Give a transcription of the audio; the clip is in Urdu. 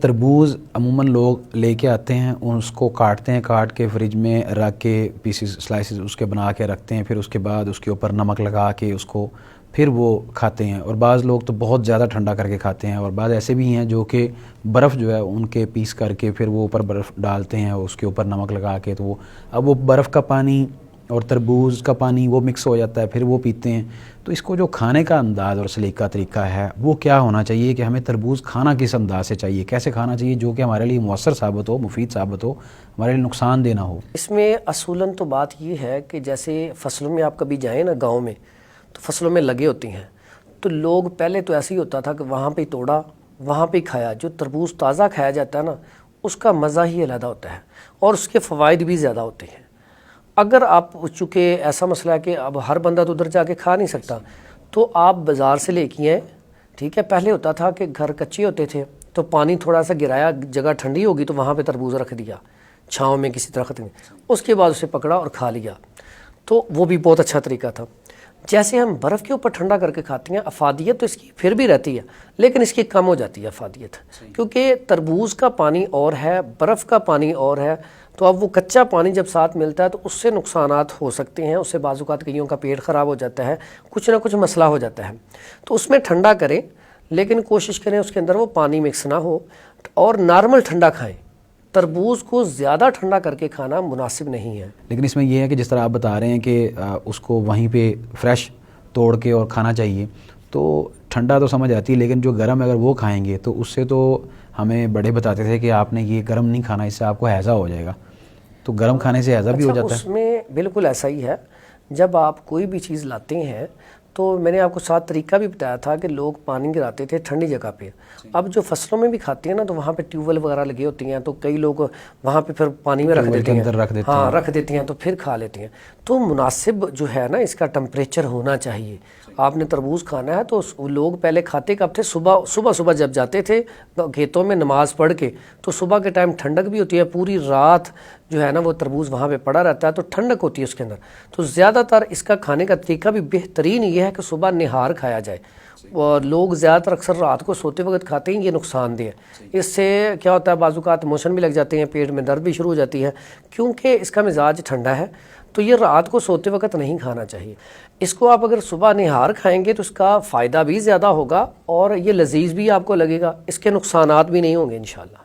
تربوز عموماً لوگ لے کے آتے ہیں، اس کو کاٹتے ہیں، کاٹ کے فریج میں رکھ کے پیسز سلائسز اس کے بنا کے رکھتے ہیں، پھر اس کے بعد اس کے اوپر نمک لگا کے اس کو پھر وہ کھاتے ہیں. اور بعض لوگ تو بہت زیادہ ٹھنڈا کر کے کھاتے ہیں، اور بعض ایسے بھی ہیں جو کہ برف جو ہے ان کے پیس کر کے پھر وہ اوپر برف ڈالتے ہیں اس کے اوپر نمک لگا کے، تو وہ اب وہ برف کا پانی اور تربوز کا پانی وہ مکس ہو جاتا ہے، پھر وہ پیتے ہیں. تو اس کو جو کھانے کا انداز اور سلیقہ طریقہ ہے وہ کیا ہونا چاہیے کہ ہمیں تربوز کھانا کس انداز سے چاہیے، کیسے کھانا چاہیے جو کہ ہمارے لیے مؤثر ثابت ہو، مفید ثابت ہو، ہمارے لیے نقصان دہ نہ ہو؟ اس میں اصولاً تو بات یہ ہے کہ جیسے فصلوں میں آپ کبھی جائیں نا گاؤں میں، تو فصلوں میں لگے ہوتی ہیں، تو لوگ پہلے تو ایسے ہی ہوتا تھا کہ وہاں پہ توڑا، وہاں پہ کھایا. جو تربوز تازہ کھایا جاتا ہے نا، اس کا مزہ ہی علیحدہ ہوتا ہے اور اس کے فوائد بھی زیادہ ہوتے ہیں. اگر آپ چونکہ ایسا مسئلہ ہے کہ اب ہر بندہ تو ادھر جا کے کھا نہیں سکتا، تو آپ بازار سے لے کے آئیں. ٹھیک ہے، پہلے ہوتا تھا کہ گھر کچے ہوتے تھے تو پانی تھوڑا سا گرایا، جگہ ٹھنڈی ہوگی تو وہاں پہ تربوز رکھ دیا چھاؤں میں کسی درخت میں، اس کے بعد اسے پکڑا اور کھا لیا. تو وہ بھی بہت اچھا طریقہ تھا. جیسے ہم برف کے اوپر ٹھنڈا کر کے کھاتے ہیں، افادیت تو اس کی پھر بھی رہتی ہے، لیکن اس کی کم ہو جاتی ہے افادیت، کیونکہ تربوز کا پانی اور ہے، برف کا پانی اور ہے. تو اب وہ کچا پانی جب ساتھ ملتا ہے تو اس سے نقصانات ہو سکتے ہیں، اس سے بعض اوقات کئیوں کا پیٹ خراب ہو جاتا ہے، کچھ نہ کچھ مسئلہ ہو جاتا ہے. تو اس میں ٹھنڈا کریں، لیکن کوشش کریں اس کے اندر وہ پانی مکس نہ ہو، اور نارمل ٹھنڈا کھائیں. تربوز کو زیادہ ٹھنڈا کر کے کھانا مناسب نہیں ہے. لیکن اس میں یہ ہے کہ جس طرح آپ بتا رہے ہیں کہ اس کو وہیں پہ فریش توڑ کے اور کھانا چاہیے، تو ٹھنڈا تو سمجھ آتی ہے، لیکن جو گرم اگر وہ کھائیں گے تو اس سے تو ہمیں بڑے بتاتے تھے کہ آپ نے یہ گرم نہیں کھانا، اس سے آپ کو ہیضہ ہو جائے گا. تو گرم کھانے سے ہیضہ بھی ہو جاتا ہے؟ اس میں بالکل ایسا ہی ہے. جب آپ کوئی بھی چیز لاتے ہیں تو میں نے آپ کو ساتھ طریقہ بھی بتایا تھا کہ لوگ پانی گراتے تھے ٹھنڈی جگہ پہ. اب جو فصلوں میں بھی کھاتے ہیں نا، تو وہاں پہ ٹیوب ویل وغیرہ لگے ہوتی ہیں، تو کئی لوگ وہاں پہ پھر پانی میں رکھ دیتے ہیں، ہاں رکھ دیتے ہیں، تو پھر کھا لیتے ہیں. تو مناسب جو ہے نا اس کا ٹمپریچر ہونا چاہیے. آپ نے تربوز کھانا ہے تو لوگ پہلے کھاتے کب تھے؟ صبح جب جاتے تھے کھیتوں میں نماز پڑھ کے، تو صبح کے ٹائم ٹھنڈک بھی ہوتی ہے، پوری رات جو ہے نا وہ تربوز وہاں پہ پڑا رہتا ہے، تو ٹھنڈک ہوتی ہے اس کے اندر. تو زیادہ تر اس کا کھانے کا طریقہ بھی بہترین یہ ہے کہ صبح نہار کھایا جائے. اور لوگ زیادہ تر اکثر رات کو سوتے وقت کھاتے ہیں، یہ نقصان دہ ہے. اس سے کیا ہوتا ہے، بعض اوقات موشن بھی لگ جاتے ہیں، پیٹ میں درد بھی شروع ہو جاتی ہے، کیونکہ اس کا مزاج ٹھنڈا ہے. تو یہ رات کو سوتے وقت نہیں کھانا چاہیے. اس کو آپ اگر صبح نہار کھائیں گے تو اس کا فائدہ بھی زیادہ ہوگا اور یہ لذیذ بھی آپ کو لگے گا، اس کے نقصانات بھی نہیں ہوں گے انشاءاللہ.